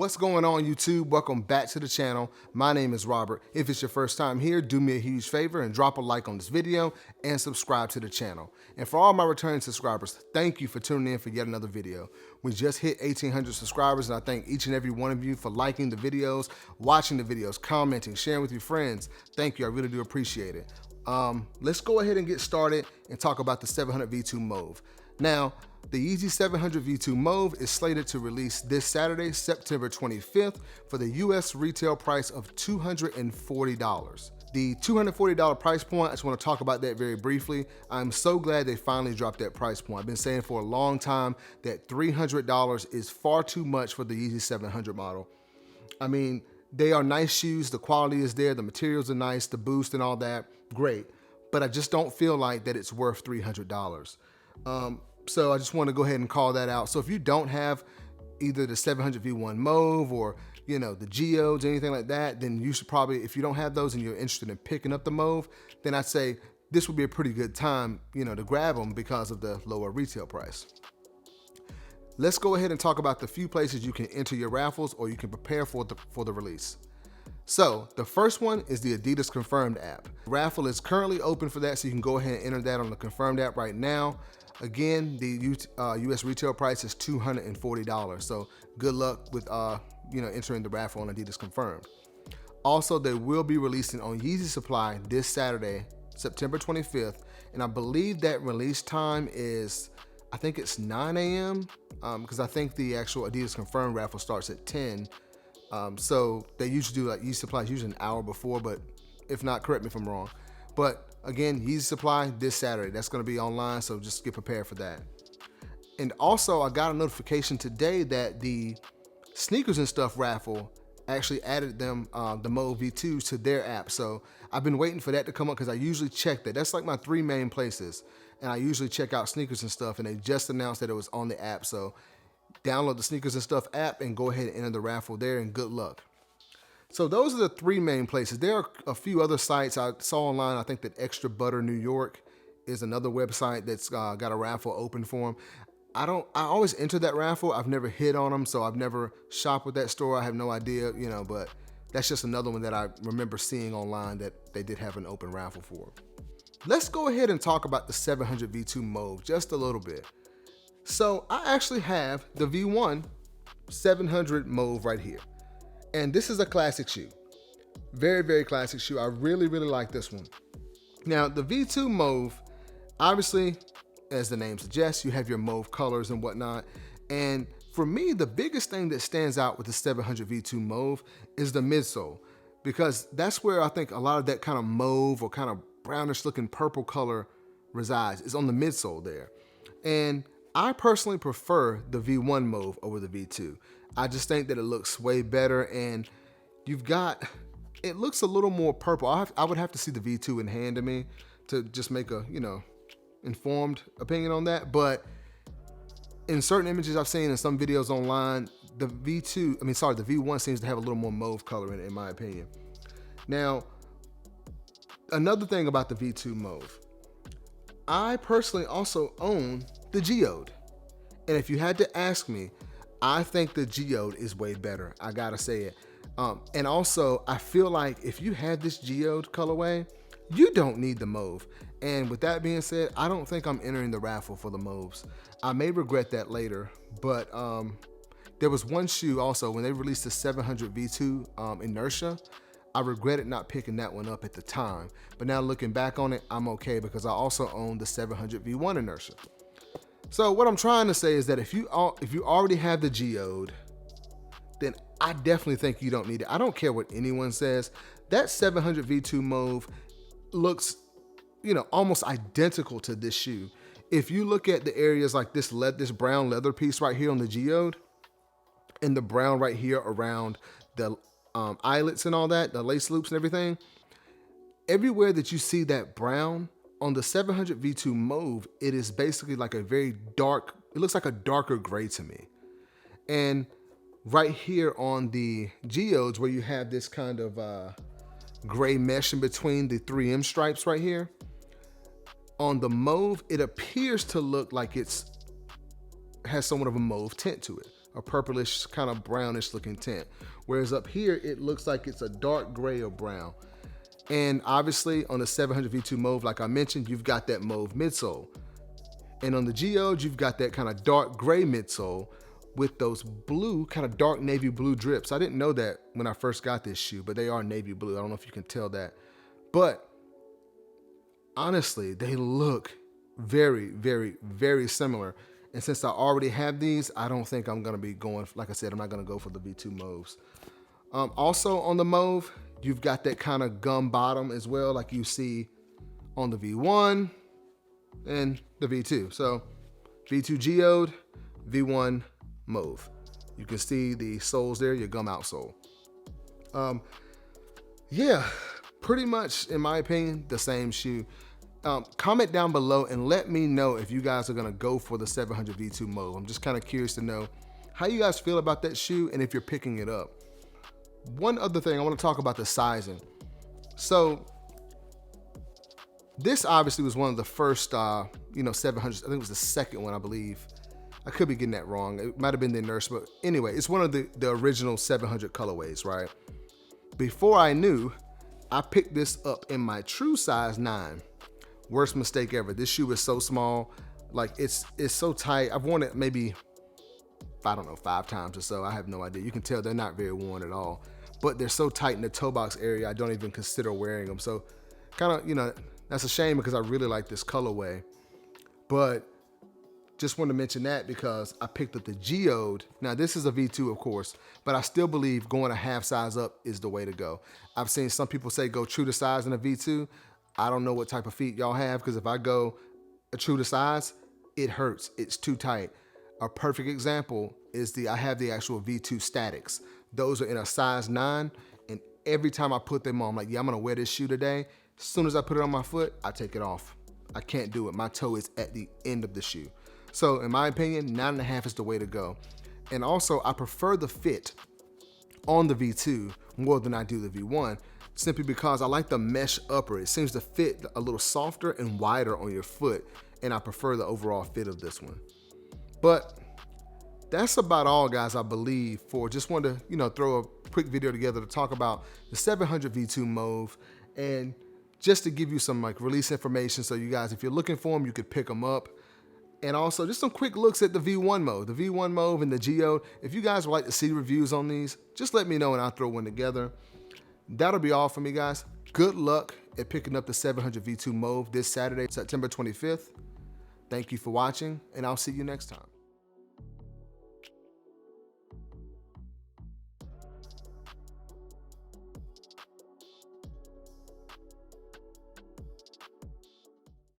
What's going on, YouTube? Welcome back to the channel. My name is Robert. If it's your first time here, do me a huge favor and drop a like on this video and subscribe to the channel. And for all my returning subscribers, thank you for tuning in for yet another video. We just hit 1,800 subscribers, and I thank each and every one of you for liking the videos, watching the videos, commenting, sharing with your friends. Thank you, I really do appreciate it. Let's go ahead and get started and talk about the 700 V2 MAUVE. Now, the Yeezy 700 V2 MAUVE is slated to release this Saturday, September 25th, for the US retail price of $240. The $240 price point, I just want to talk about that very briefly. I'm so glad they finally dropped that price point. I've been saying for a long time that $300 is far too much for the Yeezy 700 model. I mean, they are nice shoes, the quality is there, the materials are nice, the boost and all that, great. But I just don't feel like that it's worth $300. So I just want to go ahead and call that out. So if you don't have either the 700 V1 MAUVE or, the Geodes, anything like that, then you should probably, if you don't have those and you're interested in picking up the MAUVE, then I'd say this would be a pretty good time, to grab them because of the lower retail price. Let's go ahead and talk about the few places you can enter your raffles or you can prepare for the release. So the first one is the Adidas Confirmed app. The raffle is currently open for that, so you can go ahead and enter that on the Confirmed app right now. Again, the US retail price is $240. So good luck with entering the raffle on Adidas Confirmed. Also, they will be releasing on Yeezy Supply this Saturday, September 25th, and I believe that release time is, I think it's 9 a.m. Because I think the actual Adidas Confirmed raffle starts at 10. So they usually do Yeezy Supply usually an hour before, but if not, correct me if I'm wrong. But again, Yeezy Supply this Saturday. That's going to be online, so just get prepared for that. And also, I got a notification today that the Sneakers and Stuff raffle actually added them, the MAUVE V2s to their app. So I've been waiting for that to come up because I usually check that. That's like my three main places. And I usually check out Sneakers and Stuff, and they just announced that it was on the app. So download the Sneakers and Stuff app and go ahead and enter the raffle there, and good luck. So those are the three main places. There are a few other sites I saw online. I think that Extra Butter New York is another website that's got a raffle open for them. I always enter that raffle. I've never hit on them, so I've never shopped with that store. I have no idea, but that's just another one that I remember seeing online that they did have an open raffle for. Let's go ahead and talk about the 700 V2 MAUVE just a little bit. So I actually have the V1 700 MAUVE right here. And this is a classic shoe. Very, very classic shoe. I really, really like this one. Now, the V2 MAUVE, obviously, as the name suggests, you have your MAUVE colors and whatnot. And for me, the biggest thing that stands out with the 700 V2 MAUVE is the midsole, because that's where I think a lot of that kind of mauve or kind of brownish looking purple color resides, is on the midsole there. And I personally prefer the V1 MAUVE over the V2. I just think that it looks way better, and it looks a little more purple. I would have to see the V2 in hand to me to just make a, informed opinion on that. But in certain images I've seen in some videos online, the V1 seems to have a little more mauve color in it, in my opinion. Now, another thing about the V2 MAUVE, I personally also own the Geode. And if you had to ask me, I think the Geode is way better. I gotta say it. And also, I feel like if you had this Geode colorway, you don't need the MAUVE. And with that being said, I don't think I'm entering the raffle for the MAUVEs. I may regret that later, but there was one shoe also, when they released the 700 V2 Inertia, I regretted not picking that one up at the time. But now looking back on it, I'm okay because I also own the 700 V1 Inertia. So what I'm trying to say is that if you already have the Geode, then I definitely think you don't need it. I don't care what anyone says. That 700 V2 MAUVE looks, almost identical to this shoe. If you look at the areas like this brown leather piece right here on the Geode, and the brown right here around the eyelets and all that, the lace loops and everything, everywhere that you see that brown, on the 700 V2 MAUVE, it is basically like a very dark, it looks like a darker gray to me. And right here on the Geodes, where you have this kind of gray mesh in between the 3M stripes right here, on the MAUVE, it appears to look like has somewhat of a mauve tint to it. a purplish kind of brownish looking tint. Whereas up here, it looks like it's a dark gray or brown. And obviously on the 700 V2 Mauve, like I mentioned, you've got that mauve midsole. And on the Geode, you've got that kind of dark gray midsole with those blue, kind of dark navy blue drips. I didn't know that when I first got this shoe, but they are navy blue. I don't know if you can tell that. But honestly, they look very, very, very similar. And since I already have these, I don't think I'm gonna be going, like I said, I'm not gonna go for the V2 Mauves. Also on the Mauve, you've got that kind of gum bottom as well, like you see on the V1 and the V2. So V2 Geode, V1 Mauve. You can see the soles there, your gum outsole. Yeah, pretty much, in my opinion, the same shoe. Comment down below and let me know if you guys are gonna go for the 700 V2 Mauve. I'm just kind of curious to know how you guys feel about that shoe and if you're picking it up. One other thing, I want to talk about the sizing. So this obviously was one of the first, 700. I think it was the second one, I believe. I could be getting that wrong. It might have been the Nurse, but anyway, it's one of the original 700 colorways, right? Before I knew, I picked this up in my true size 9. Worst mistake ever. This shoe is so small, like it's so tight. I've worn it maybe, I don't know, 5 times or so. I have no idea. You can tell they're not very worn at all, but they're so tight in the toe box area, I don't even consider wearing them. So kind of, that's a shame because I really like this colorway, but just wanted to mention that because I picked up the Geode. Now this is a V2, of course, but I still believe going a half size up is the way to go. I've seen some people say go true to size in a V2. I don't know what type of feet y'all have, because if I go a true to size, it hurts. It's too tight. A perfect example is I have the actual V2 Statics. Those are in a size 9, and every time I put them on, I'm like, yeah, I'm gonna wear this shoe today. As soon as I put it on my foot, I take it off. I can't do it. My toe is at the end of the shoe. So in my opinion, 9.5 is the way to go. And also, I prefer the fit on the V2 more than I do the V1, simply because I like the mesh upper. It seems to fit a little softer and wider on your foot, and I prefer the overall fit of this one. But that's about all, guys, I believe, for just wanted to, throw a quick video together to talk about the 700 V2 Mauve, and just to give you some release information so you guys, if you're looking for them, you could pick them up. And also just some quick looks at the V1 Mauve, and the Geode. If you guys would like to see reviews on these, just let me know and I'll throw one together. That'll be all for me, guys. Good luck at picking up the 700 V2 Mauve this Saturday, September 25th. Thank you for watching, and I'll see you next time.